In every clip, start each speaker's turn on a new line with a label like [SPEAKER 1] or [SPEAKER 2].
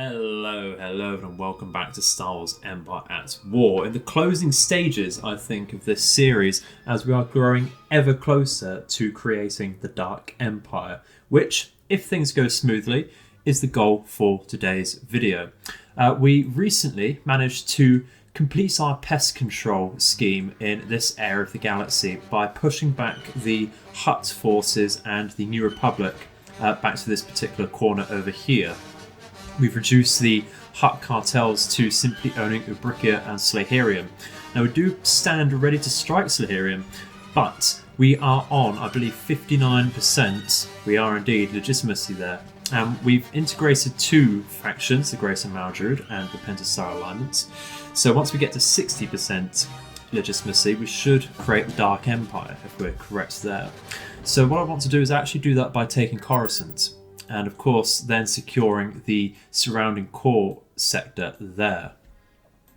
[SPEAKER 1] Hello, and welcome back to Star Wars Empire at War. In the closing stages, I think, of this series, as we are growing ever closer to creating the Dark Empire, which, if things go smoothly, is the goal for today's video. We recently managed to complete our pest control scheme in this area of the galaxy by pushing back the Hutt forces and the New Republic back to this particular corner over here. We've reduced the Hutt cartels to simply owning Ubrikia and Slaherium. Now we do stand ready to strike Slaherium, but we are on, I believe, 59%. We are indeed legitimacy there. We've integrated two factions, the Grace and Maldruid and the Pentastar alignments. So once we get to 60% legitimacy, we should create the Dark Empire, if we're correct there. So what I want to do is actually do that by taking Coruscant, and of course then securing the surrounding core sector there.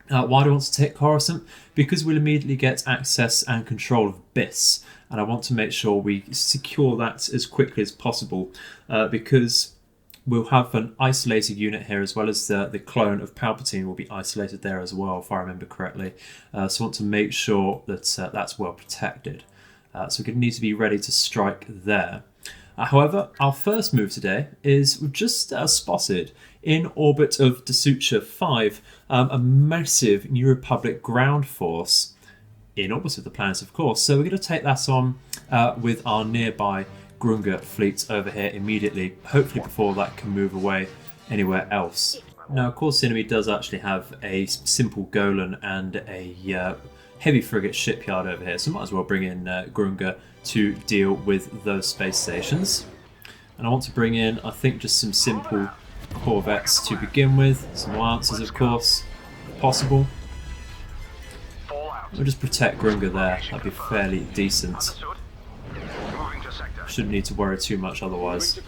[SPEAKER 1] Why do I want to take Coruscant? Because we'll immediately get access and control of Biss, and I want to make sure we secure that as quickly as possible, because we'll have an isolated unit here, as well as the clone of Palpatine will be isolated there as well, if I remember correctly. So I want to make sure that that's well protected. So we're going to need to be ready to strike there. However, our first move today is we've just spotted in orbit of Desucha 5 a massive New Republic ground force in orbit of the planet, of course. So we're going to take that on with our nearby Grunga fleet over here immediately, hopefully before that can move away anywhere else. Now, of course, the enemy does actually have a simple Golan and a heavy frigate shipyard over here, so might as well bring in Grunga to deal with those space stations. And I want to bring in, I think, just some simple corvettes to begin with, some lancers, of course, if possible. We'll just protect Grunga there, that'd be fairly decent. Shouldn't need to worry too much otherwise.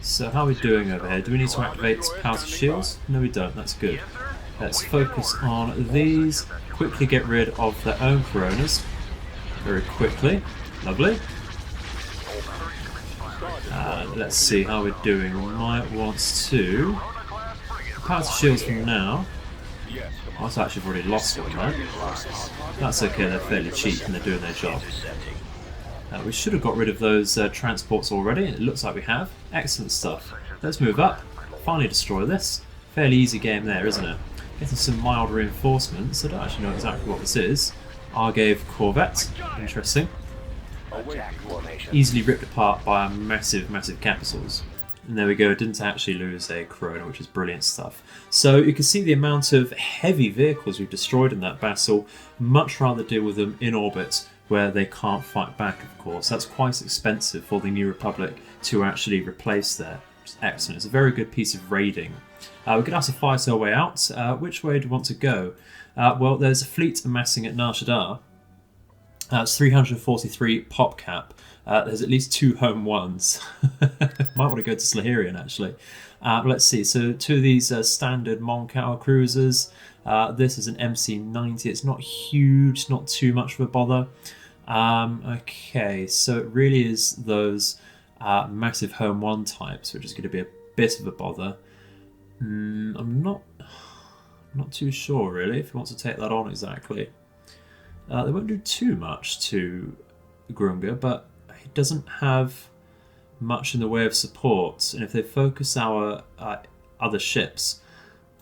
[SPEAKER 1] So how are we doing over here? Do we need to activate power shields? No, we don't, that's good. Let's focus on these, quickly get rid of their own coronas, very quickly, lovely. Let's see how we're doing. We might want to power shields for now. I've actually already lost one, right? That's okay, they're fairly cheap and they're doing their job. We should have got rid of those transports already, and it looks like we have. Excellent stuff. Let's move up, finally destroy this. Fairly easy game there, isn't it? Getting some mild reinforcements. I don't actually know exactly what this is. Argave Corvette, interesting. Easily ripped apart by massive capitals. And there we go, didn't actually lose a Corona, which is brilliant stuff. So you can see the amount of heavy vehicles we've destroyed in that battle. Much rather deal with them in orbit, where they can't fight back, of course. That's quite expensive for the New Republic to actually replace there. Which is excellent. It's a very good piece of raiding. We're going to have to fight our way out. Which way do we want to go? Well, there's a fleet amassing at Nar Shaddaa. It's 343 pop cap. There's at least 2 home ones. Might want to go to Slaherian, actually. Let's see. So 2 of these standard Moncal cruisers. This is an MC-90. It's not huge, not too much of a bother. Okay, so it really is those massive home 1 types, which is going to be a bit of a bother. I'm not too sure, really, if he wants to take that on exactly. They won't do too much to Grunga, but he doesn't have much in the way of support, and if they focus our other ships,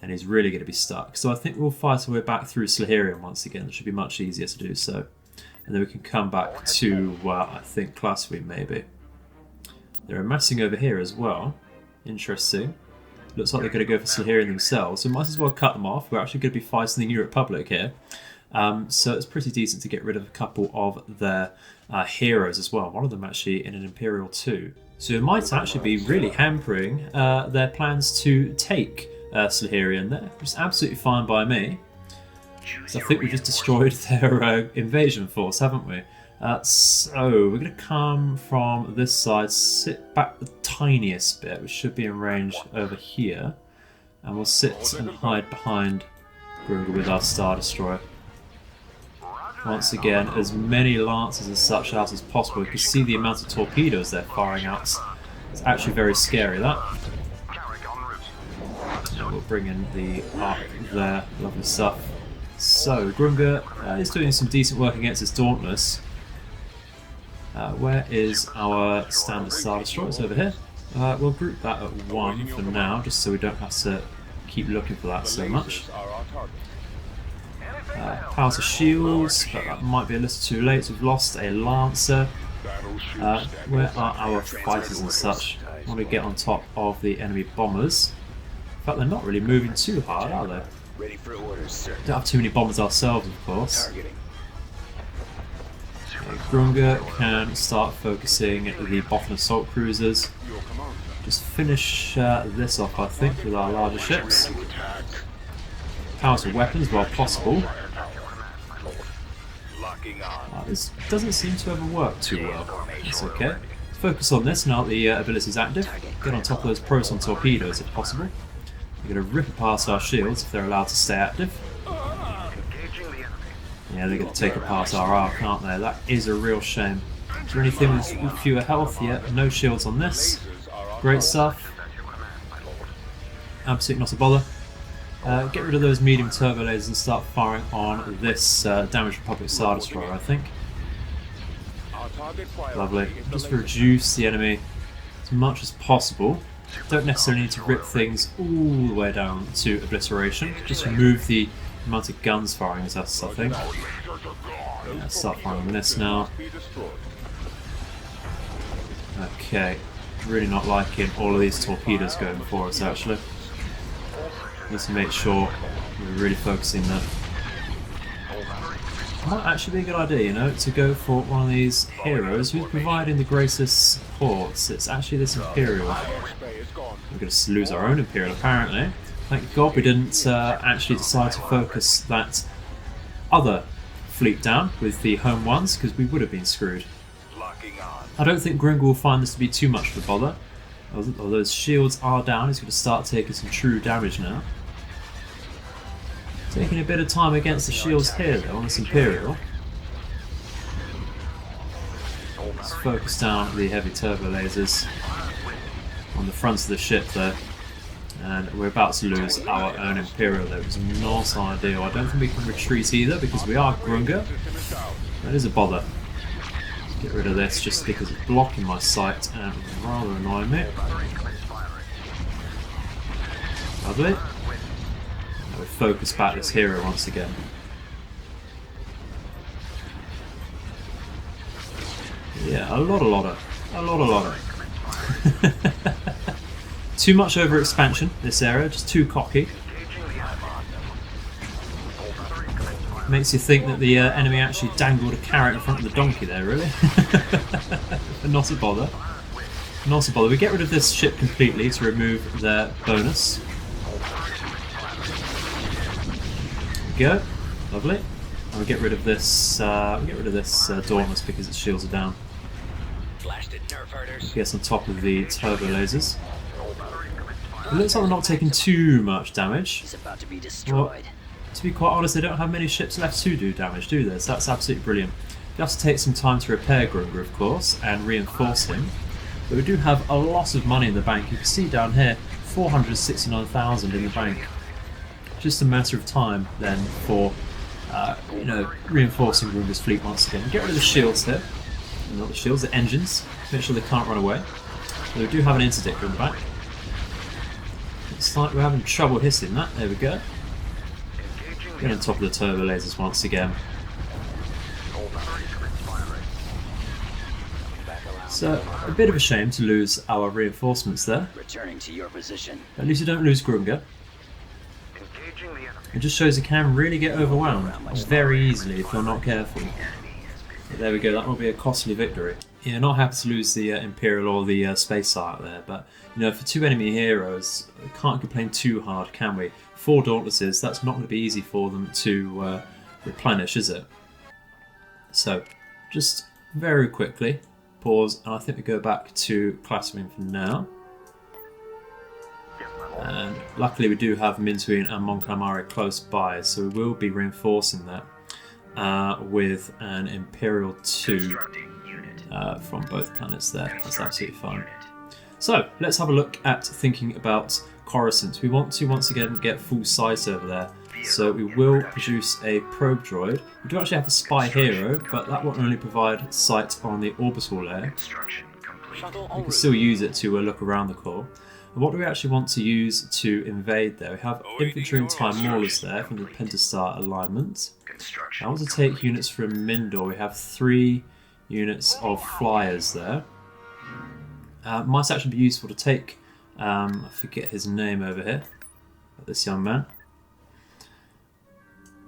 [SPEAKER 1] then he's really going to be stuck. So I think we'll fight our way back through Slaherian once again. It should be much easier to do so. And then we can come back to, I think, Classwing maybe. They're amassing over here as well. Interesting. Looks like they're going to go for Slaherian themselves, so we might as well cut them off. We're actually going to be fighting the New Republic here. So it's pretty decent to get rid of a couple of their heroes as well. One of them actually in an Imperial too. So it might actually be really hampering their plans to take Slaherian there, which is absolutely fine by me. So I think we just destroyed their invasion force, haven't we? So we're going to come from this side, sit back the tiniest bit, which should be in range over here, and we'll sit and hide behind Grunga with our Star Destroyer. Once again, as many lancers and such out as possible. You can see the amount of torpedoes they're firing out It's actually very scary, that. We'll bring in the arc there. Lovely stuff. So, Grunga is doing some decent work against this Dauntless. Where is our standard Star Destroyer? It's over here. We'll group that at 1 for now, just so we don't have to keep looking for that so much. Power to shields, but that might be a little too late. We've lost a Lancer. Where are our fighters and such? I want to get on top of the enemy bombers. In fact, they're not really moving too hard, are they?
[SPEAKER 2] Ready for orders, sir.
[SPEAKER 1] Don't have too many bombers ourselves, of course. Grunga can start focusing the Bothan assault cruisers. Just finish this off, I think, with our larger ships. Power to weapons while possible. This doesn't seem to ever work too well. It's okay. Focus on this now that the ability is active. Get on top of those proton torpedoes if possible. We're going to rip apart our shields if they're allowed to stay active. Yeah, they're going to take apart our arc, aren't they? That is a real shame. Is there anything with fewer health yet? No shields on this. Great stuff. Absolutely not a bother. Get rid of those medium turbo lasers and start firing on this Damaged Republic Star Destroyer, I think. Lovely. Just reduce the enemy as much as possible. Don't necessarily need to rip things all the way down to obliteration. Just remove the amount of guns firing at us, I think. Yeah, start firing on this now. Okay. Really not liking all of these torpedoes going for us, actually. Need to make sure we're really focusing there. Might actually be a good idea, you know, to go for one of these heroes who's providing the greatest supports. It's actually this Imperial. We're going to lose our own Imperial, apparently. Thank God we didn't actually decide to focus that other fleet down with the home ones, because we would have been screwed. I don't think Grunga will find this to be too much of a bother. Although those shields are down, he's going to start taking some true damage now. Taking a bit of time against the shields here though on this Imperial. Let's focus down the heavy turbo lasers on the fronts of the ship there. And we're about to lose our own Imperial there, which is not ideal. I don't think we can retreat either because we are Grunga. That is a bother. Get rid of this just because it's blocking my sight and rather annoying me. Lovely. Now we focus back this hero once again. Yeah, a lot of. Too much over expansion this area, just too cocky. Makes you think that the enemy actually dangled a carrot in front of the donkey there, really. But not a bother. Not a bother. We get rid of this ship completely to remove their bonus. There we go. Lovely. And we get rid of this. Dauntless because its shields are down. Gets on top of the turbo lasers. It looks like we're not taking too much damage.
[SPEAKER 2] It's about to be destroyed.
[SPEAKER 1] To be quite honest, they don't have many ships left to do damage, do they? So that's absolutely brilliant. You have to take some time to repair Grunga, of course, and reinforce him. But we do have a lot of money in the bank. You can see down here, 469,000 in the bank. Just a matter of time then for, reinforcing Grunga's fleet once again. Get rid of the shields here. Not the shields, the engines. Make sure they can't run away. So we do have an interdict on the back. It's like we're having trouble hitting that. There we go. Get on top of the turbo lasers once again. So, a bit of a shame to lose our reinforcements there.
[SPEAKER 2] Returning to your position.
[SPEAKER 1] At least you don't lose Grunga. It just shows you can really get overwhelmed very easily if you're not careful. But there we go, that will be a costly victory. Yeah, not happy to lose the Imperial or the Space Sire there, but for two enemy heroes, we can't complain too hard, can we? 4 Dauntlesses, that's not going to be easy for them to replenish, is it? So, just very quickly, pause, and I think we go back to Classroom for now. And luckily we do have Mintuin and Mon Calamari close by, so we will be reinforcing that with an Imperial 2 from both planets there. That's absolutely fine. So let's have a look at thinking about Coruscant. We want to once again get full sight over there. So we will produce a probe droid. We do actually have a spy hero, but that will only provide sight on the orbital layer. You can still use it to look around the core. And what do we actually want to use to invade there? We have infantry and Time Maulers there from the Pentastar alignment. I want to take units from Mindor. We have 3 units of flyers there. Might actually be useful to take, I forget his name over here, this young man.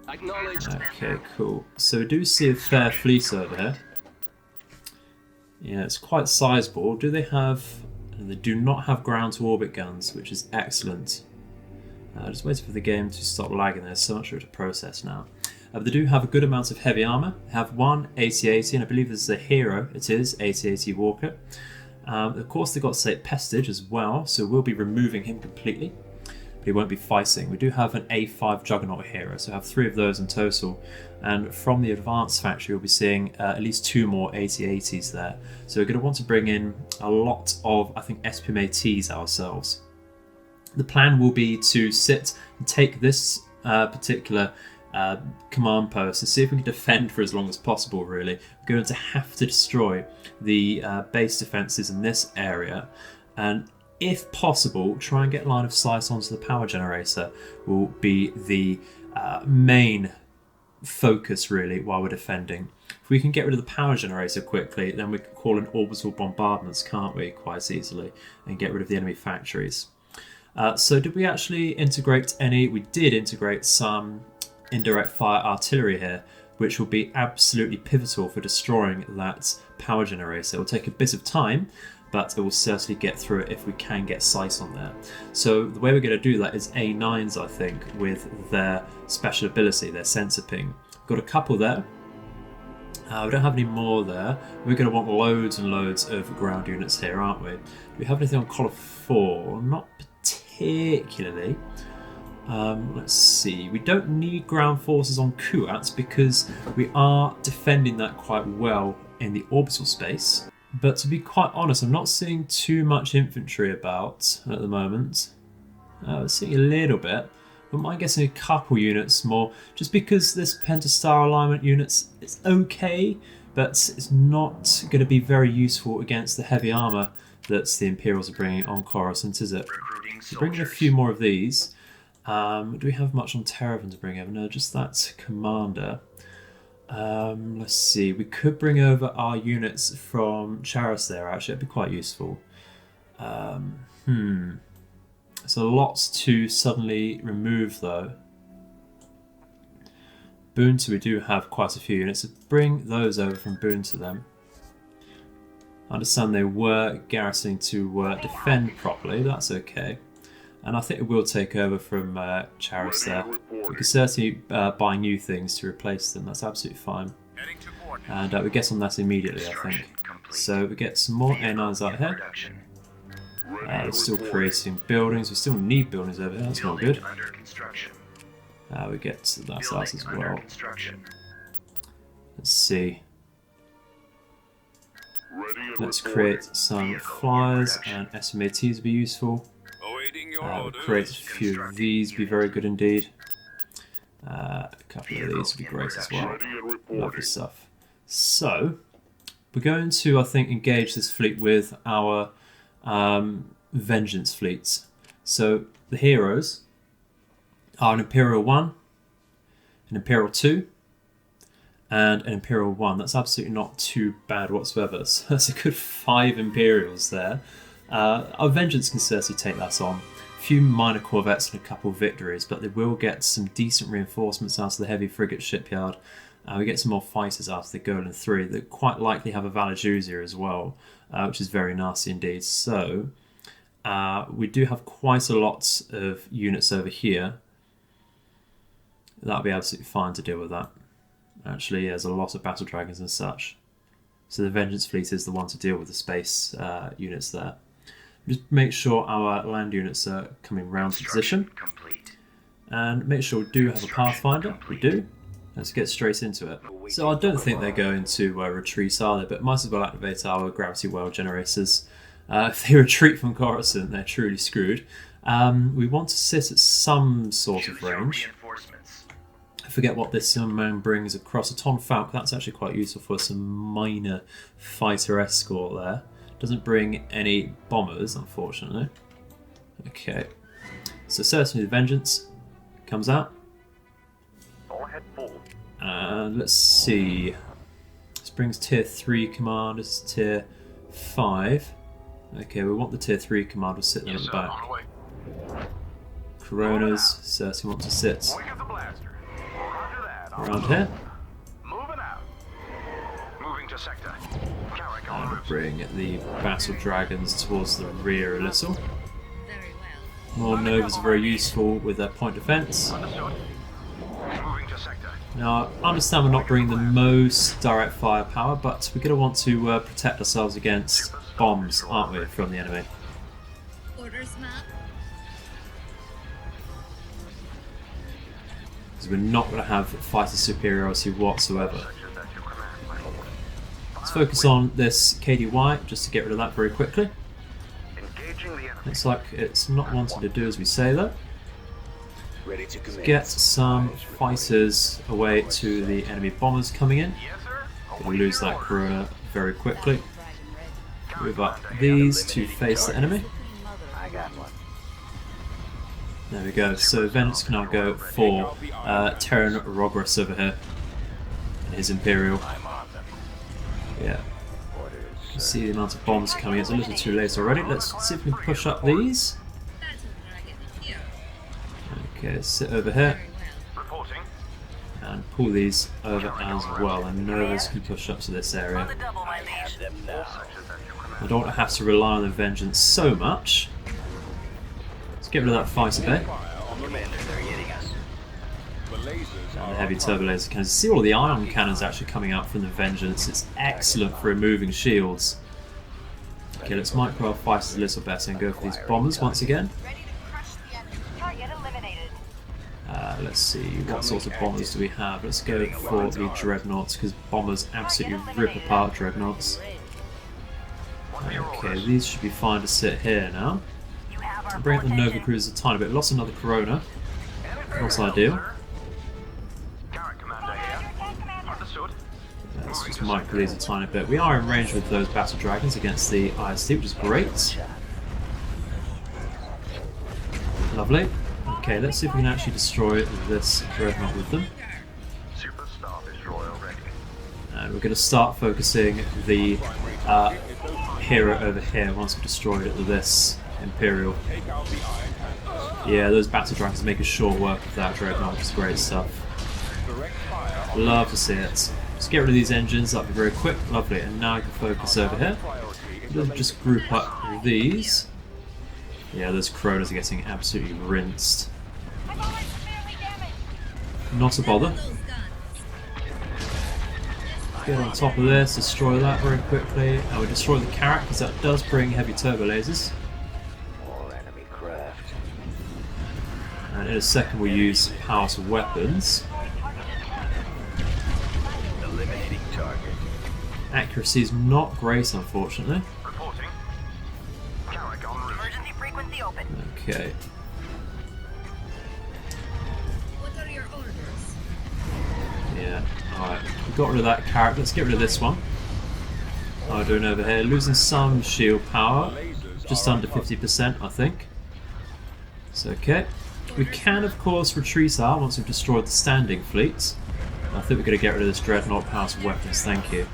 [SPEAKER 1] Okay, cool. So we do see a fair fleet over here. Yeah, it's quite sizable. Do they have... They do not have ground-to-orbit guns, which is excellent. Just waiting for the game to stop lagging. There's so much for it to process now. But they do have a good amount of heavy armour. They have one AT-80, and I believe this is a hero. It is AT-80 Walker. Of course, they've got Slate Pestage as well, so we'll be removing him completely. But he won't be fighting. We do have an A5 Juggernaut hero, so we have 3 of those in total. And from the advanced factory, we'll be seeing at least 2 more AT-80s there. So we're going to want to bring in a lot of, I think, SPM-ATs ourselves. The plan will be to sit and take this particular command post and see if we can defend for as long as possible, really. We're going to have to destroy the base defences in this area, and if possible, try and get line of sight onto the power generator will be the main focus, really, while we're defending. If we can get rid of the power generator quickly, then we can call in orbital bombardments, can't we, quite easily, and get rid of the enemy factories. So did we actually integrate any? We did integrate some indirect fire artillery here, which will be absolutely pivotal for destroying that power generator. It will take a bit of time, but it will certainly get through it if we can get sight on there. So the way we're going to do that is A9s, I think, with their special ability, their sensor ping. We've got a couple there. We don't have any more there. We're going to want loads and loads of ground units here, aren't we? Do we have anything on Collar 4? Not particularly. Let's see. We don't need ground forces on Kuat because we are defending that quite well in the orbital space. But to be quite honest, I'm not seeing too much infantry about at the moment. We're seeing a little bit. I might guessing a couple units more, just because this Pentastar alignment units is okay, but it's not going to be very useful against the heavy armour that the Imperials are bringing on Coruscant, is it? So bringing a few more of these. Do we have much on Terravan to bring over? No, just that commander. Let's see. We could bring over our units from Charis there. Actually, it'd be quite useful. So lots to suddenly remove though. Boonta, we do have quite a few units. So bring those over from Boonta then. I understand they were garrisoning to defend properly. That's okay. And I think it will take over from Charis there. We can certainly buy new things to replace them. That's absolutely fine. And we get on that immediately, I think. So we get some more A9s out here. We're still creating buildings. We still need buildings over here. That's not good. We get that out as well. Let's see. Let's create some flyers, and SMATs will be useful. Create a few of these, be very good indeed. A couple of these would be great as well. Lovely stuff. So, we're going to, I think, engage this fleet with our Vengeance fleets. So, the heroes are an Imperial 1, an Imperial 2, and an Imperial 1. That's absolutely not too bad whatsoever. So that's a good 5 Imperials there. Our Vengeance can certainly take that on. A few minor corvettes and a couple of victories, but they will get some decent reinforcements out of the heavy frigate shipyard. We get some more fighters out of the Golan 3 that quite likely have a Valajuzia as well, which is very nasty indeed. So we do have quite a lot of units over here. That'll be absolutely fine to deal with that. Actually, there's a lot of battle dragons and such. So the Vengeance fleet is the one to deal with the space units there. Just make sure our land units are coming round to position. And make sure we do have a Pathfinder. We do. Let's get straight into it. So I don't think they're going to retreat, are they? But might as well activate our gravity well generators. If they retreat from Coruscant, they're truly screwed. We want to sit at some sort of range. I forget what this young man brings across. A Ton Falcon, that's actually quite useful for some minor fighter escort there. Doesn't bring any bombers, unfortunately. Okay, so certainly the Vengeance comes out. And let's see. This brings tier 3 commanders to tier 5. Okay, we want the tier 3 commander sitting at the back. Coronas certainly want to sit around here. And bring the battle dragons towards the rear a little. More Novas are very useful with their point defense. Now, I understand we're not bringing the most direct firepower, but we're going to want to protect ourselves against bombs, aren't we, from the enemy? Because we're not going to have fighter superiority whatsoever. Let's focus on this KDY, just to get rid of that very quickly. Looks like it's not wanting to do as we say though. Let's get some fighters away to the enemy bombers coming in. We'll lose that Corona very quickly. Move up these to face the enemy. There we go. So Vengeance can now go for Terran Rogris over here. His Imperial. Yeah. You can see the amount of bombs coming. It's a little too late already. Let's see if we can push up these. Okay, sit over here. And pull these over as well. And Novas can push up to this area. I don't want to have to rely on the Vengeance so much. Let's get rid of that fighter bay. And the heavy turbo laser cannons. See all the ion cannons actually coming out from the Vengeance. It's excellent for removing shields. Okay, let's micro our fighters a little better and go for these bombers once again. Let's see, what sorts of bombers do we have? Let's go for the Dreadnoughts, because bombers absolutely rip apart Dreadnoughts. Okay, these should be fine to sit here now. I'll bring up the Nova Cruiser a tiny bit. Lost another Corona. Not ideal. Let's just micro these a tiny bit. We are in range with those Battle Dragons against the IST, which is great. Lovely. Okay, let's see if we can actually destroy this Dreadnought with them. And we're going to start focusing the hero over here once we've destroyed it with this Imperial. Yeah, those Battle Dragons make a short work of that Dreadnought, which is great stuff. Love to see it. Just get rid of these engines, that'll be very quick, lovely. And now I can focus over here. We'll just group up these. Yeah, those Coronas are getting absolutely rinsed. Not a bother. Get on top of this, destroy that very quickly. And we destroy the Carrack because that does bring heavy turbo lasers. And in a second we'll use power to weapons. Accuracy is not great, unfortunately. Okay. Yeah, alright. We got rid of that Carrack. Let's get rid of this one. How are we doing over here? Losing some shield power. Just under 50%, I think. It's okay. We can, of course, retreat out once we've destroyed the standing fleet. I think we're going to get rid of this Dreadnought power to weapons, thank you.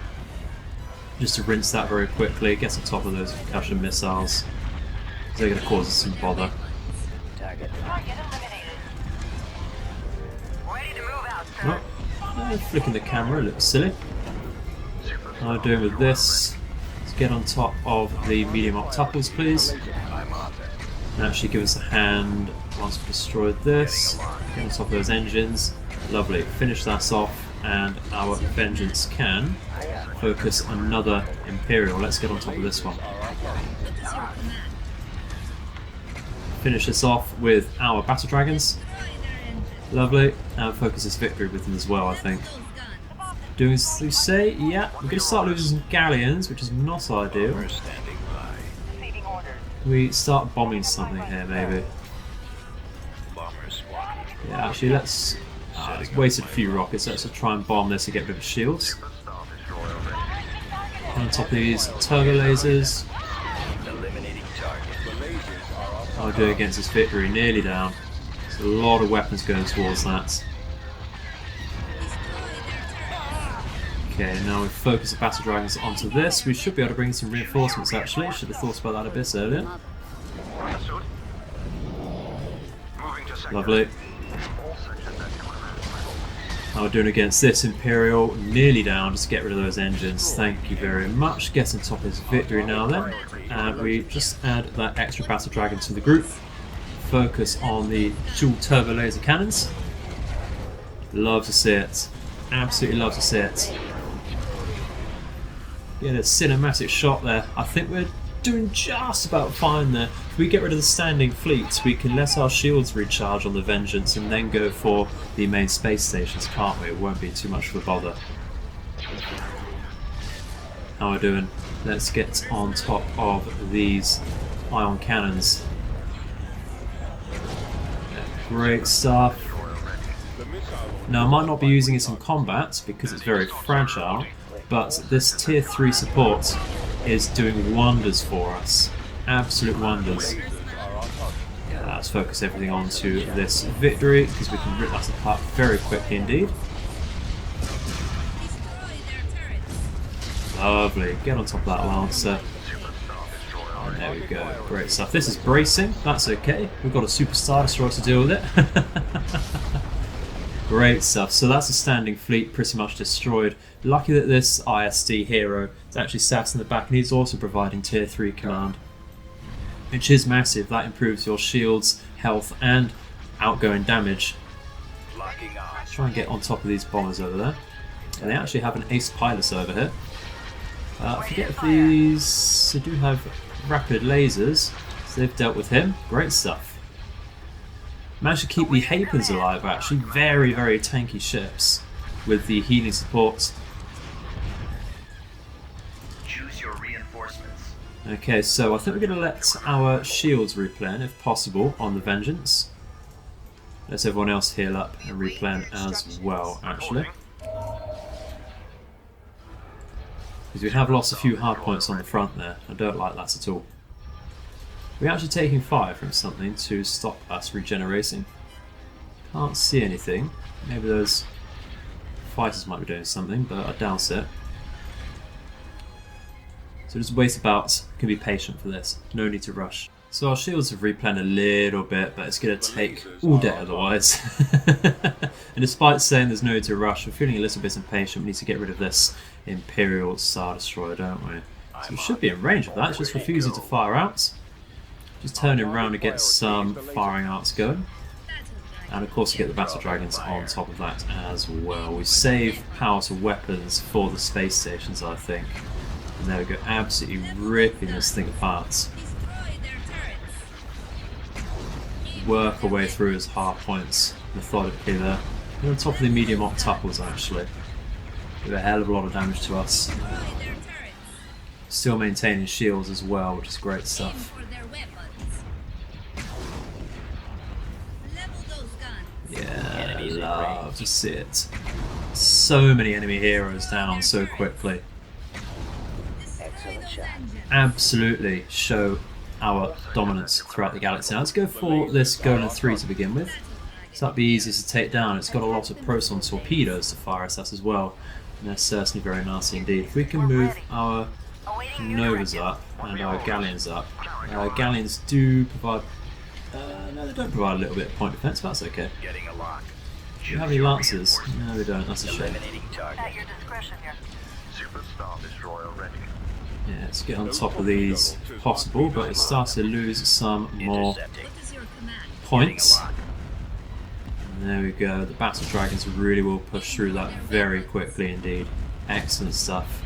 [SPEAKER 1] Just to rinse that very quickly, get on top of those concussion missiles. They're going to cause us some bother. Oh, flicking the camera looks silly. How are we doing with this? Let's get on top of the medium octuples, please. And actually give us a hand once we've destroyed this. Get on top of those engines. Lovely. Finish that off, and our Vengeance can focus another Imperial. Let's get on top of this one. Finish this off with our Battle Dragons. Lovely. And focus this victory with them as well, I think. Doing as you say, yeah. We're going to start losing some Galleons, which is not ideal. We start bombing something here, maybe. Yeah, actually, let's wasted a few rockets. Let's try and bomb this to get rid of the shields. On top of these turbo lasers. I'll do against this victory, nearly down. There's a lot of weapons going towards that. Okay, now we focus the battle dragons onto this. We should be able to bring some reinforcements actually. Should have thought about that a bit earlier. Lovely. How we're doing against this Imperial, nearly down, just to get rid of those engines. Thank you very much. Get on top of this victory now then. And we just add that extra battle dragon to the group. Focus on the dual turbo laser cannons. Love to see it. Absolutely love to see it. Yeah, a cinematic shot there. I think we're doing just about fine there. If we get rid of the standing fleets, we can let our shields recharge on the Vengeance and then go for the main space stations, can't we? It won't be too much of a bother. How are we doing? Let's get on top of these ion cannons. Yeah, great stuff. Now, I might not be using it in combat because it's very fragile, but this tier 3 support is doing wonders for us. Absolute wonders. Let's focus everything onto this victory because we can rip that apart very quickly indeed. Lovely. Get on top of that Lancer. And there we go. Great stuff. This is bracing. That's okay. We've got a Super Star Destroyer to deal with it. Great stuff. So that's a standing fleet pretty much destroyed. Lucky that this ISD hero is actually sat in the back and he's also providing tier 3 command, which is massive. That improves your shields, health and outgoing damage. Let's try and get on top of these bombers over there. And they actually have an ace pilot over here. I forget if these... they do have rapid lasers, so they've dealt with him. Great stuff. Managed to keep the Hapens alive actually. Very, very tanky ships with the healing support.
[SPEAKER 2] Choose your reinforcements.
[SPEAKER 1] Okay, so I think we're going to let our shields replen if possible on the Vengeance. Let everyone else heal up and replen as well actually. Because we have lost a few hard points on the front there. I don't like that at all. We're actually taking fire from something to stop us regenerating. Can't see anything. Maybe those fighters might be doing something, but I doubt it. So just wait about, can be patient for this. No need to rush. So our shields have replen a little bit, but it's going to take all day otherwise. And despite saying there's no need to rush, we're feeling a little bit impatient. We need to get rid of this Imperial Star Destroyer, don't we? So we should be in range of that. It's just refusing to fire out. Just turning around to get some firing arts going. And of course we get the battle dragons on top of that as well. We save power to weapons for the space stations, I think. And there we go, absolutely ripping this thing apart. Work our way through his hard points methodically there. We're on top of the medium octuples actually. Do a hell of a lot of damage to us. Still maintaining shields as well, which is great stuff. Yeah, I love to see it. So many enemy heroes down so quickly. Absolutely show our dominance throughout the galaxy. Now let's go for this Golem 3 to begin with. So that'd be easy to take down. It's got a lot of proton torpedoes to fire at us as well. And they're certainly very nasty indeed. If we can move our Novas up and our Galleons up. Our Galleons do provide... no, they don't provide a little bit of point defense, but that's okay. Do you have any Lancers? No, we don't. That's a shame. Yeah, let's get on top of these if possible, but it's starting to lose some more points. And there we go. The battle dragons really will push through that very quickly indeed. Excellent stuff.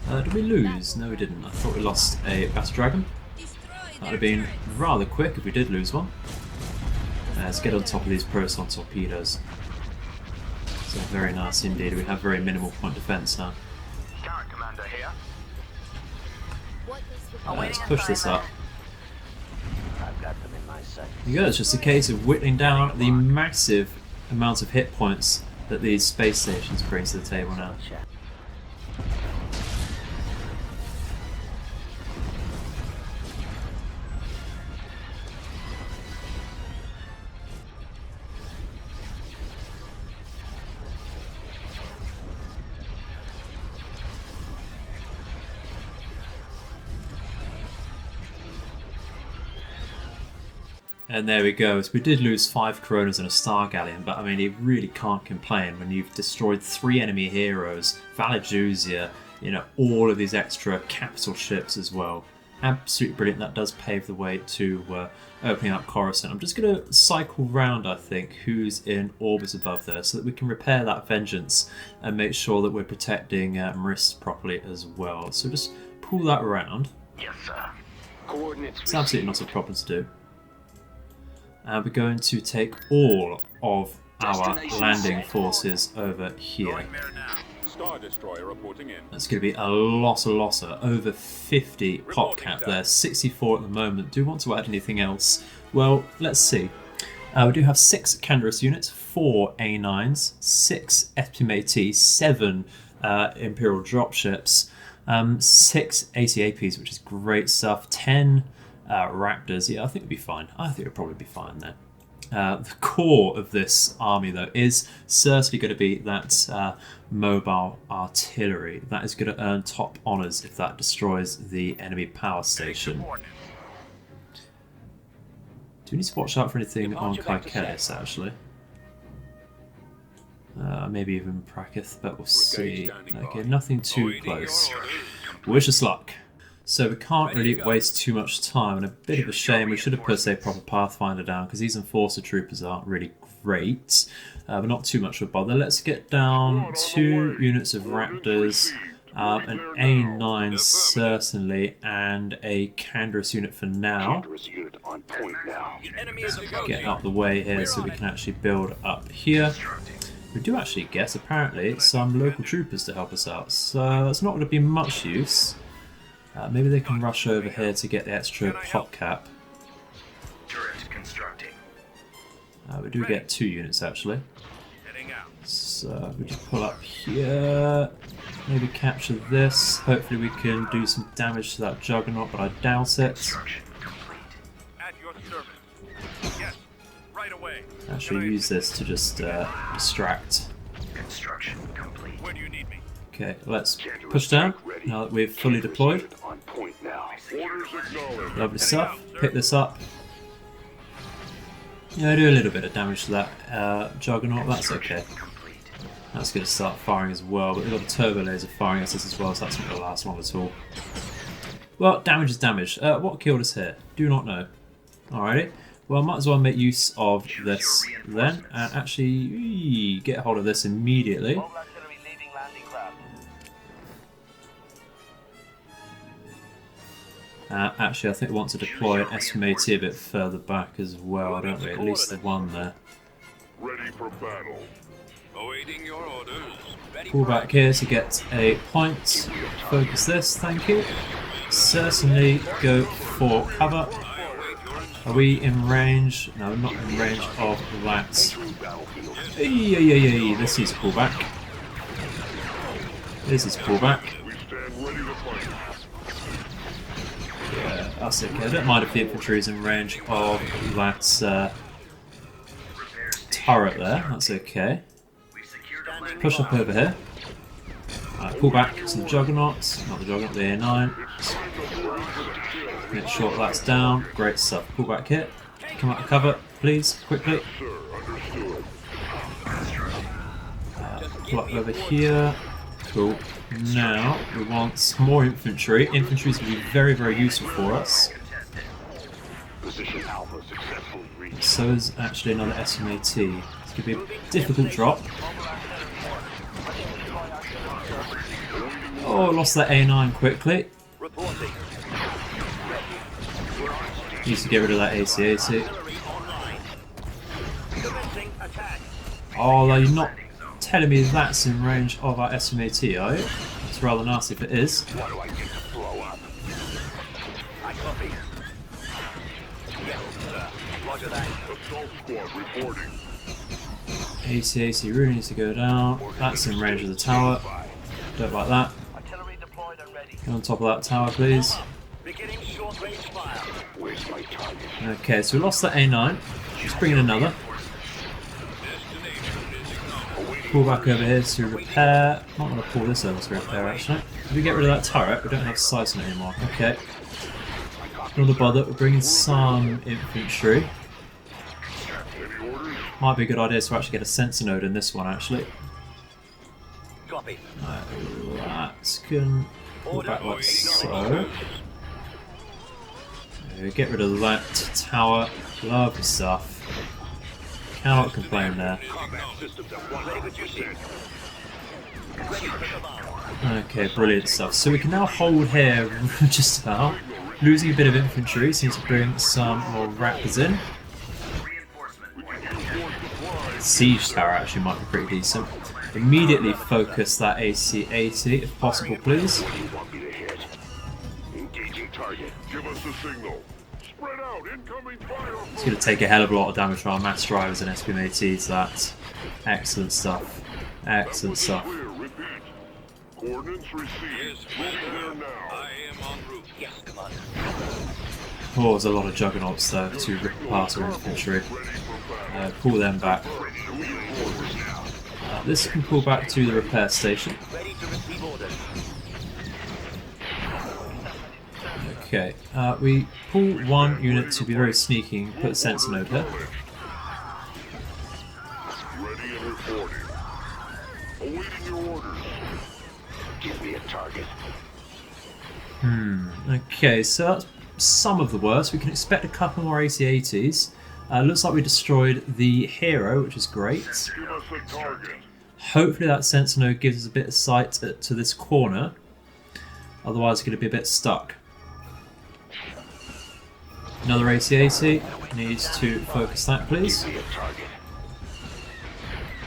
[SPEAKER 1] Did we lose? No, we didn't. I thought we lost a battle dragon. That would have been rather quick if we did lose one. Let's get on top of these proton torpedoes. So very nice indeed. We have very minimal point defense now. Let's push this up.
[SPEAKER 3] I've got them in my sight.
[SPEAKER 1] There you go, it's just a case of whittling down the massive amount of hit points that these space stations bring to the table now. And there we go. So we did lose 5 Coronas and a Star Galleon, but I mean, you really can't complain when you've destroyed 3 enemy heroes, Valajuzia, you know, all of these extra capital ships as well. Absolutely brilliant. That does pave the way to opening up Coruscant. I'm just going to cycle round, I think, who's in orbit above there so that we can repair that Vengeance and make sure that we're protecting Marist properly as well. So just pull that around.
[SPEAKER 2] Yes, sir.
[SPEAKER 3] Coordinates
[SPEAKER 1] It's absolutely not a problem to do. And we're going to take all of our landing forces over here.
[SPEAKER 4] Going there now. Star Destroyer reporting in.
[SPEAKER 1] That's going to be a lot over 50 pop cap there, 64 at the moment. Do you want to add anything else? Well, let's see. We do have 6 Canderous units, 4 A9s, 6 FPMAT, 7 Imperial dropships, 6 ACAPs, which is great stuff, 10 Raptors. Yeah, I think we'll be fine. I think we'll probably be fine there. The core of this army, though, is certainly going to be that mobile artillery. That is going to earn top honours if that destroys the enemy power station. Do we need to watch out for anything on Kaikelis, actually? Maybe even Prakith, but we'll see. Okay, nothing too close. Wish us luck. So we can't really waste too much time, and a bit of a shame. We should have put a proper Pathfinder down because these Enforcer troopers aren't really great, but not too much of a bother. Let's get down 2 units of Raptors, an A9 certainly, and a Canderous unit for now. Get out the way here so we can actually build up here. We do actually get, apparently, some local troopers to help us out, so that's not going to be much use. Maybe they can rush over here to get the extra pop cap.
[SPEAKER 2] Turret constructing.
[SPEAKER 1] We do get 2 units actually. So we just pull up here, maybe capture this. Hopefully we can do some damage to that Juggernaut, but I doubt it.
[SPEAKER 2] Construction complete.
[SPEAKER 4] At your service. Yes, right away.
[SPEAKER 1] Actually use this to just distract.
[SPEAKER 2] Construction complete.
[SPEAKER 4] Where do you need me?
[SPEAKER 1] Okay, let's push down now that we've fully deployed. Lovely stuff. Pick this up. Yeah, do a little bit of damage to that Juggernaut, that's okay. That's going to start firing as well, but we've got a turbo laser firing at us as well, so that's not going to last long at all. Well, damage is damage. What killed us here? Do not know. Alrighty. Well, I might as well make use of this then, and actually get hold of this immediately. Actually, I think we want to deploy an SMAT a bit further back as well, don't we? At least the one there.
[SPEAKER 4] Ready for battle. Awaiting your orders.
[SPEAKER 1] Pull back here to get a point. Focus this, thank you. Certainly go for cover. Are we in range? No, we're not in range of that. This is pullback. This is pullback. Yeah, that's okay. I don't mind if the infantry is in range of that turret there. That's okay. Push up over here. Pull back to the Juggernaut. Not the Juggernaut, the A9. Make sure that's down. Great stuff. Pull back here. Come out of cover, please, quickly. Pull up over here. Cool. Now we want some more infantry. Infantry is going to be very, very useful for us. So is actually another SMAT. It's going to be a difficult drop. Oh, lost that A9 quickly. Need to get rid of that ACAC. Oh, are you not telling me that's in range of our SMAT, are you? It's rather nasty if it is.
[SPEAKER 4] Assault squad reporting.
[SPEAKER 1] AC really needs to go down. That's in range of the tower. Don't like that.
[SPEAKER 3] Artillery deployed and ready.
[SPEAKER 1] Go on top of that tower, please.
[SPEAKER 3] Beginning short range fire.
[SPEAKER 2] Where's my target?
[SPEAKER 1] Okay, so we lost that A9. Let's bring in another. Pull back over here to repair. Not going to pull this over to repair actually. Did we get rid of that turret? We don't have sight on it anymore. Okay. Not a bother. We're bringing some infantry. Might be a good idea to actually get a sensor node in this one actually.
[SPEAKER 3] Copy.
[SPEAKER 1] That can pull back like so. Get rid of that tower. Lovely stuff. Cannot complain there. Okay, brilliant stuff. So we can now hold here just about. Losing a bit of infantry, seems to bring some more raptors in. Siege tower actually might be pretty decent. Immediately focus that AC-80 if possible, please.
[SPEAKER 4] Engaging target. Give us a signal. Spread out. Incoming fire.
[SPEAKER 1] It's going to take a hell of a lot of damage from our mass drivers and SPMATs. That excellent stuff. Excellent stuff.
[SPEAKER 4] Clear. Repeat. Coordinates received. Moving there now. I am en route.
[SPEAKER 3] Yes, Commander.
[SPEAKER 1] Oh, there's a lot of juggernauts there to rip apart our infantry. Pull them back. This can pull back to the repair station.
[SPEAKER 3] Ready to receive orders.
[SPEAKER 1] Okay, we pull one unit to be very sneaky and put a sensor node here.
[SPEAKER 4] Ready and reporting. Awaiting your orders.
[SPEAKER 2] Give me a target.
[SPEAKER 1] Okay, so that's some of the worst. We can expect a couple more AC-80s. Looks like we destroyed the hero, which is great.
[SPEAKER 4] Give us a target.
[SPEAKER 1] Hopefully that sensor node gives us a bit of sight to this corner. Otherwise it's going to be a bit stuck. Another AC-80. Needs to focus that, please.
[SPEAKER 2] Give me a target.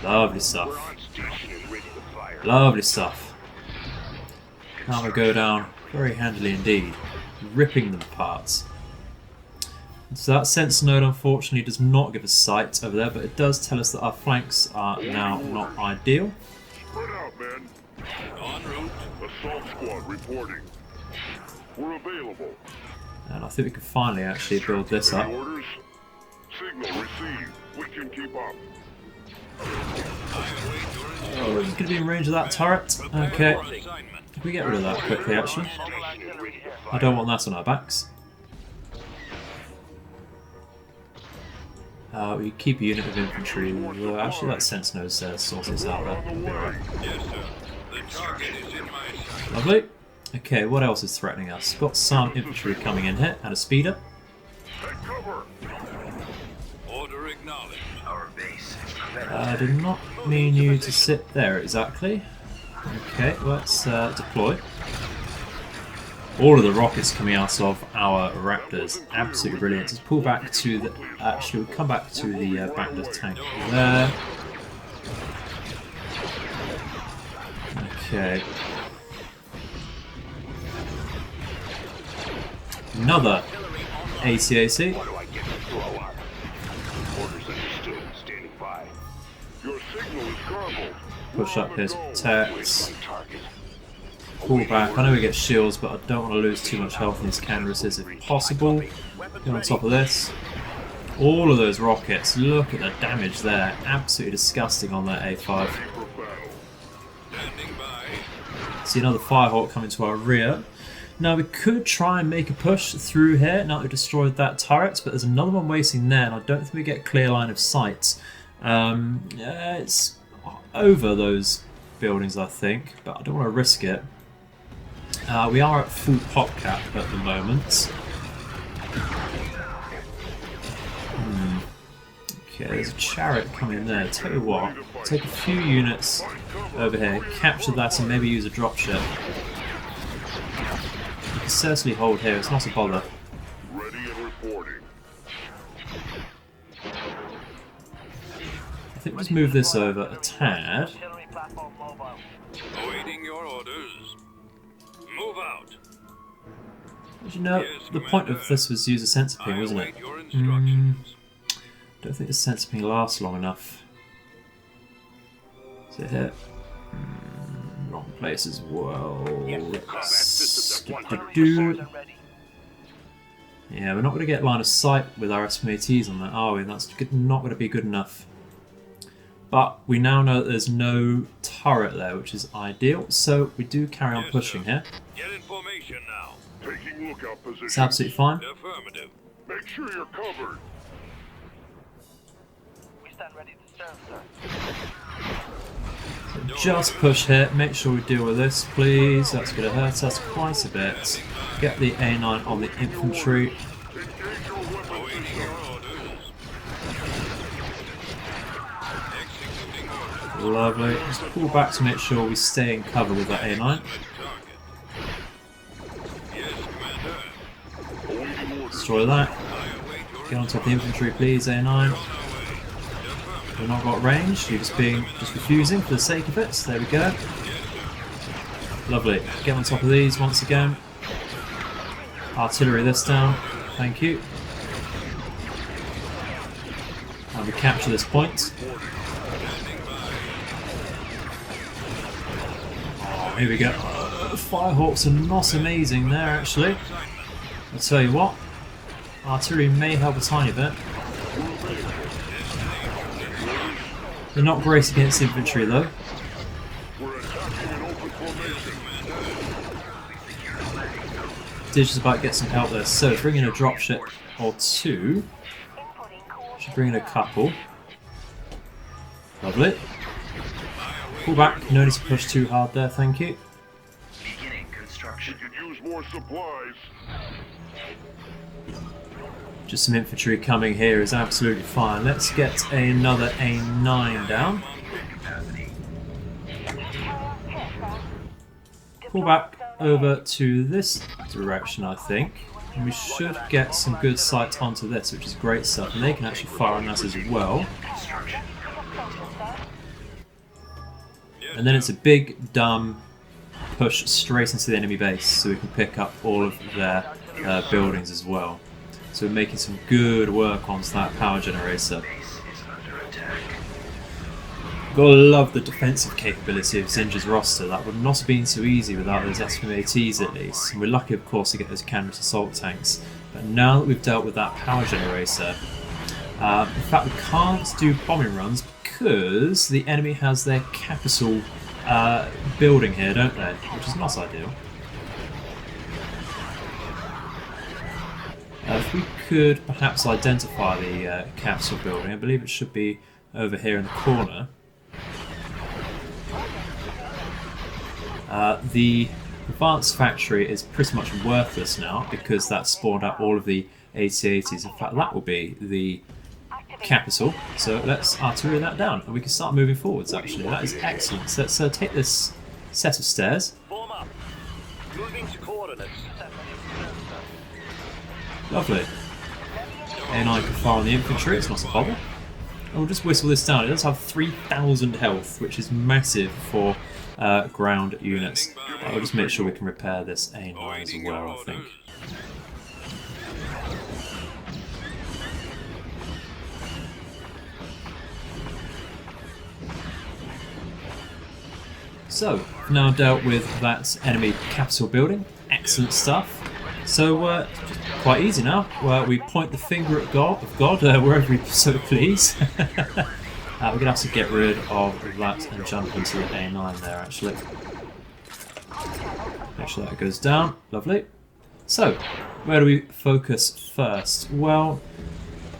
[SPEAKER 1] Lovely stuff.
[SPEAKER 2] On station and ready to fire.
[SPEAKER 1] Lovely stuff. Now we go down very handily indeed, ripping them apart. So that sensor node unfortunately does not give us sight over there, but it does tell us that our flanks are now not ideal.
[SPEAKER 4] Spread out, men. En route. Assault squad reporting. We're available.
[SPEAKER 1] And I think we can finally actually build this up.
[SPEAKER 4] Any orders? Signal received. We can keep up.
[SPEAKER 1] Oh, we're just going to be in range of that turret. Okay. Can we get rid of that quickly actually? I don't want that on our backs. We keep a unit of infantry. Well, actually, that sense node sources out there. Be alright.
[SPEAKER 4] Yes, sir. The target is in my sight.
[SPEAKER 1] Lovely. Okay, what else is threatening us? Got some infantry coming in here and a speeder.
[SPEAKER 4] Take cover.
[SPEAKER 2] Order acknowledged. Our base is prepared.
[SPEAKER 1] I did not mean you to sit there exactly. Okay, let's deploy. All of the rockets coming out of our Raptors, absolutely brilliant. Let's pull back to the. Actually, we'll come back to the backless tank there. Okay. Another ACAC.
[SPEAKER 2] What do I get to throw on? Orders understood. Standing by.
[SPEAKER 4] Your signal is garbled.
[SPEAKER 1] Push up his protects.
[SPEAKER 2] Target.
[SPEAKER 1] Pull back. I know we get shields, but I don't want to lose too much health in these canvases if possible. Get on top of this. All of those rockets. Look at the damage there. Absolutely disgusting on that A5. See another Firehawk coming to our rear. Now we could try and make a push through here now that we've destroyed that turret, but there's another one waiting there and I don't think we get a clear line of sight. It's over those buildings I think, but I don't want to risk it. We are at full pop cap at the moment. Okay, there's a chariot coming there. Tell you what, take a few units over here, capture that and maybe use a dropship. You can certainly hold here, it's not a bother.
[SPEAKER 4] Ready and reporting.
[SPEAKER 1] I think we'll just move this over a tad.
[SPEAKER 3] Artillery platform mobile.
[SPEAKER 5] Awaiting your orders. Move out.
[SPEAKER 1] As you know, the point of this was use a sensor ping, wasn't it?
[SPEAKER 5] Await your instructions.
[SPEAKER 1] don't think the sensing lasts long enough. Is it hit? Wrong place as well. Yeah, we're not going to get line of sight with our SMATs on that, are we? That's not going to be good enough. But we now know that there's no turret there, which is ideal. So we do carry on pushing here.
[SPEAKER 5] Get in formation now.
[SPEAKER 4] Taking lookout position.
[SPEAKER 1] It's absolutely fine.
[SPEAKER 5] Affirmative.
[SPEAKER 4] Make sure you're covered.
[SPEAKER 3] We stand ready to serve, sir.
[SPEAKER 1] Just push here. Make sure we deal with this, please. That's going to hurt us quite a bit. Get the A9 on the infantry.
[SPEAKER 4] Engage your weapons.
[SPEAKER 5] Awaiting your orders. Executing orders.
[SPEAKER 1] Lovely. Just pull back to make sure we stay in cover with that A9.
[SPEAKER 5] Target. Yes, Commander.
[SPEAKER 4] Awaiting orders.
[SPEAKER 1] Destroy that.
[SPEAKER 5] I await your
[SPEAKER 1] Get on top of the infantry, please, A9. We've not got range. You're just refusing for the sake of it. So there we go. Lovely. Get on top of these once again. Artillery this down. Thank you. And we capture this point. Oh, here we go. Firehawks are not amazing there, actually. I'll tell you what. Artillery may help a tiny bit. They're not great against infantry, though.
[SPEAKER 4] We're attacking in open formation.
[SPEAKER 1] Did just about get some help there. So bring in a dropship or two. Should bring in a couple. Lovely. Pull back. No need to push too hard there. Thank you.
[SPEAKER 3] Beginning construction.
[SPEAKER 4] We could use more supplies.
[SPEAKER 1] Just some infantry coming here is absolutely fine. Let's get another A9 down. Pull back over to this direction, I think. And we should get some good sight onto this, which is great stuff. And they can actually fire on us as well. And then it's a big, dumb push straight into the enemy base so we can pick up all of their buildings as well. So we're making some good work onto that power generator. Gotta love the defensive capability of Zsinj's roster. That would not have been so easy without those SMATs at least. And we're lucky, of course, to get those Canvas assault tanks. But now that we've dealt with that power generator, in fact we can't do bombing runs because the enemy has their capital building here, don't they? Which is not ideal. If we could perhaps identify the capsule building, I believe it should be over here in the corner. The advanced factory is pretty much worthless now because that spawned out all of the AT-ATs. In fact, that will be the capital. So let's artillery that down and we can start moving forwards actually. That is excellent. So let's take this set of stairs.
[SPEAKER 3] Form up. Moving to coordinates.
[SPEAKER 1] Lovely. A9 can fire on the infantry, it's not a bother. And we'll just whistle this down. It does have 3,000 health, which is massive for ground units. I'll just make sure we can repair this A9 as well, I think. So, now dealt with that enemy capital building. Excellent stuff. So, just quite easy now. We point the finger at God, wherever we so please. We're going to have to get rid of that and jump into the A9 there, actually. Make sure that goes down. Lovely. So, where do we focus first? Well,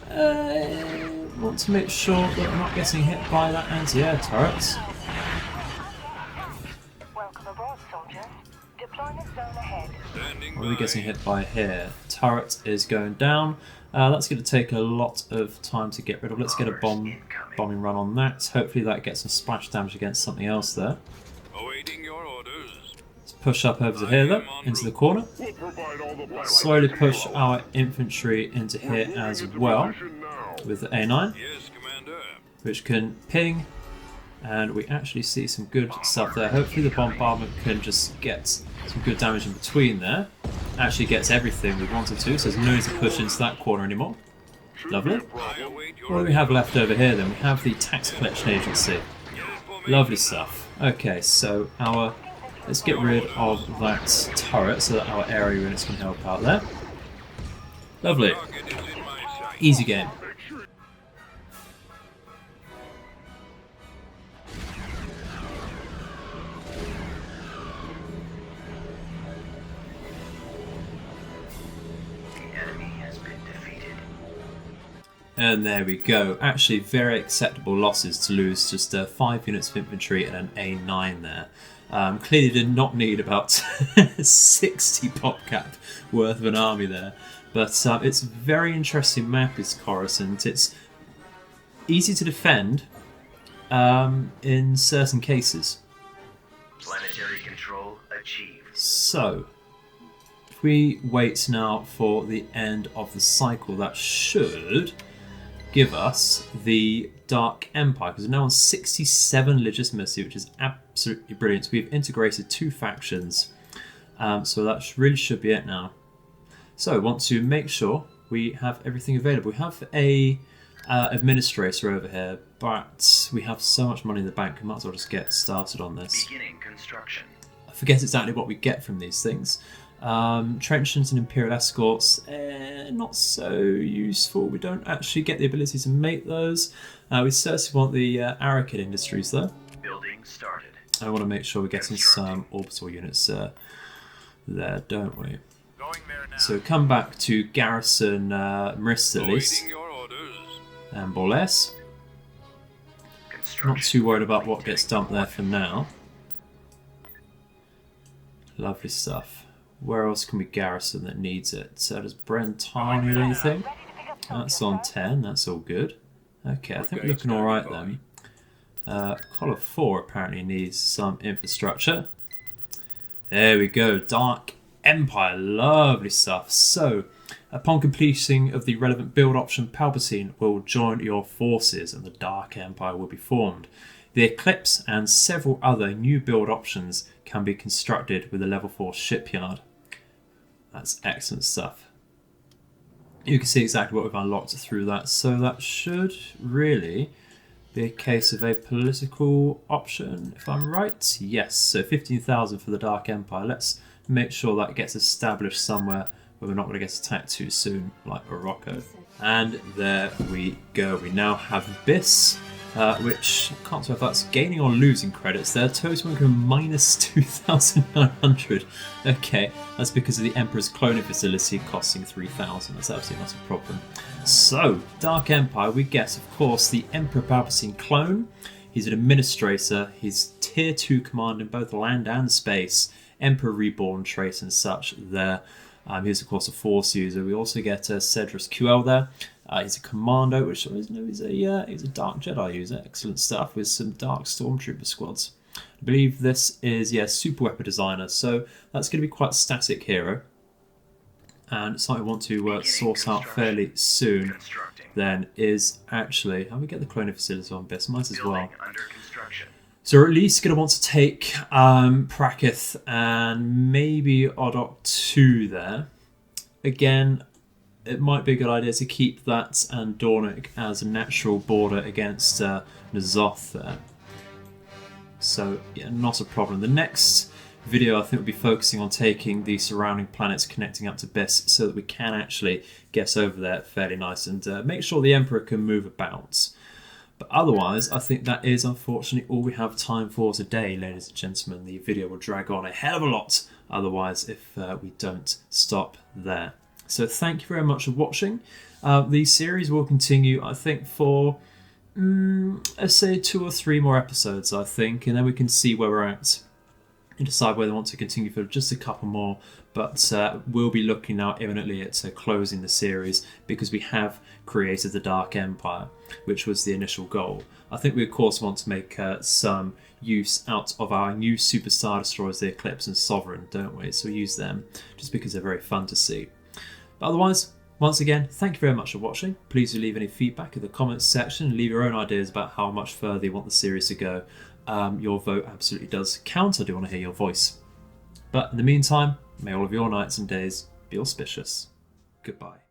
[SPEAKER 1] want to make sure that we're not getting hit by that anti-air turret.
[SPEAKER 6] Welcome aboard, soldiers. Deployment zone ahead.
[SPEAKER 1] What are we getting hit by here? Turret is going down. That's going to take a lot of time to get rid of. Let's get a bombing run on that. Hopefully that gets some splash damage against something else there.
[SPEAKER 5] Awaiting your orders.
[SPEAKER 1] Let's push up over to here though, into the corner.
[SPEAKER 4] We'll provide all the black
[SPEAKER 1] Slowly push our infantry into here as well with the A9,
[SPEAKER 5] Yes, Commander.
[SPEAKER 1] which can ping, and we actually see some good stuff there. Hopefully the bombardment can just get some good damage in between there. Actually gets everything we wanted to, so there's no need to push into that corner anymore. Lovely.
[SPEAKER 5] I await your
[SPEAKER 1] What do we have left over here then? We have the tax collection agency. Lovely stuff. Okay, so let's get rid of that turret so that our area units can help out there. Lovely.
[SPEAKER 5] target is in my sight.
[SPEAKER 1] Easy game.
[SPEAKER 3] The enemy has been defeated.
[SPEAKER 1] And there we go. Actually, very acceptable losses to lose just 5 units of infantry and an A9 there. Clearly did not need about 60 PopCap worth of an army there. But it's a very interesting map, is Coruscant. It's easy to defend in certain cases.
[SPEAKER 3] Planetary control achieved.
[SPEAKER 1] So, if we wait now for the end of the cycle, that should give us the Dark Empire, because we're now on 67 legitimacy, which is absolutely brilliant. So we've integrated 2 factions, so that really should be it now. So I want to make sure we have everything available. We have a administrator over here, but we have so much money in the bank, we might as well just get started on this.
[SPEAKER 3] Beginning construction.
[SPEAKER 1] I forget exactly what we get from these things. Trenchants and Imperial Escorts, not so useful. We don't actually get the ability to make those. We certainly want the Arakid Industries though.
[SPEAKER 3] Building started.
[SPEAKER 1] I want to make sure we're getting some orbital units there, don't we?
[SPEAKER 5] Going there now.
[SPEAKER 1] So come back to Garrison Marist at least,
[SPEAKER 5] Awaiting your orders.
[SPEAKER 1] and Borles.
[SPEAKER 3] Construction.
[SPEAKER 1] Not too worried about what gets dumped there for now. Lovely stuff. Where else can we garrison that needs it? So does Brenton need anything? That's on 10, that's all good. Okay, I think we're looking alright then. Collar 4 apparently needs some infrastructure. There we go, Dark Empire, lovely stuff. So, upon completing of the relevant build option, Palpatine will join your forces and the Dark Empire will be formed. The Eclipse and several other new build options can be constructed with a level 4 shipyard. That's excellent stuff. You can see exactly what we've unlocked through that, so that should really be a case of a political option, if I'm right. Yes, so 15,000 for the Dark Empire. Let's make sure that gets established somewhere where we're not going to get attacked too soon, like Morocco. And there we go. We now have Biss, which I can't tell if that's gaining or losing credits there. Total income minus 2,900. Okay, that's because of the Emperor's cloning facility costing 3,000. That's absolutely not a problem. So, Dark Empire, we get, of course, the Emperor Palpatine clone. He's an administrator. He's tier 2 command in both land and space. Emperor Reborn trait and such there. He's, of course, a Force user. We also get Cedrus QL there. He's a commando, which he's a Dark Jedi user. Excellent stuff with some Dark Stormtrooper squads. I believe this is, super weapon designer, so that's going to be quite a static hero. And something I want to source out fairly soon then is actually, how do we get the cloning facility on Biss? Might as well.
[SPEAKER 3] Building under construction.
[SPEAKER 1] So we're at least going to want to take Prakith and maybe Odok 2 there. Again, it might be a good idea to keep that and Dornick as a natural border against N'Zoth there. So, yeah, not a problem. The next video I think will be focusing on taking the surrounding planets connecting up to Biss so that we can actually get over there fairly nice and make sure the Emperor can move about. But otherwise, I think that is unfortunately all we have time for today, ladies and gentlemen. The video will drag on a hell of a lot otherwise if we don't stop there. So thank you very much for watching. The series will continue, I think, for, let's say 2 or 3 more episodes, I think, and then we can see where we're at and decide whether we want to continue for just a couple more. But we'll be looking now imminently at closing the series because we have created the Dark Empire, which was the initial goal. I think we, of course, want to make some use out of our new Super Star Destroyers, the Eclipse and Sovereign, don't we? So we use them just because they're very fun to see. But otherwise, once again, thank you very much for watching. Please do leave any feedback in the comments section and leave your own ideas about how much further you want the series to go. Your vote absolutely does count. I do want to hear your voice. But in the meantime, may all of your nights and days be auspicious. Goodbye.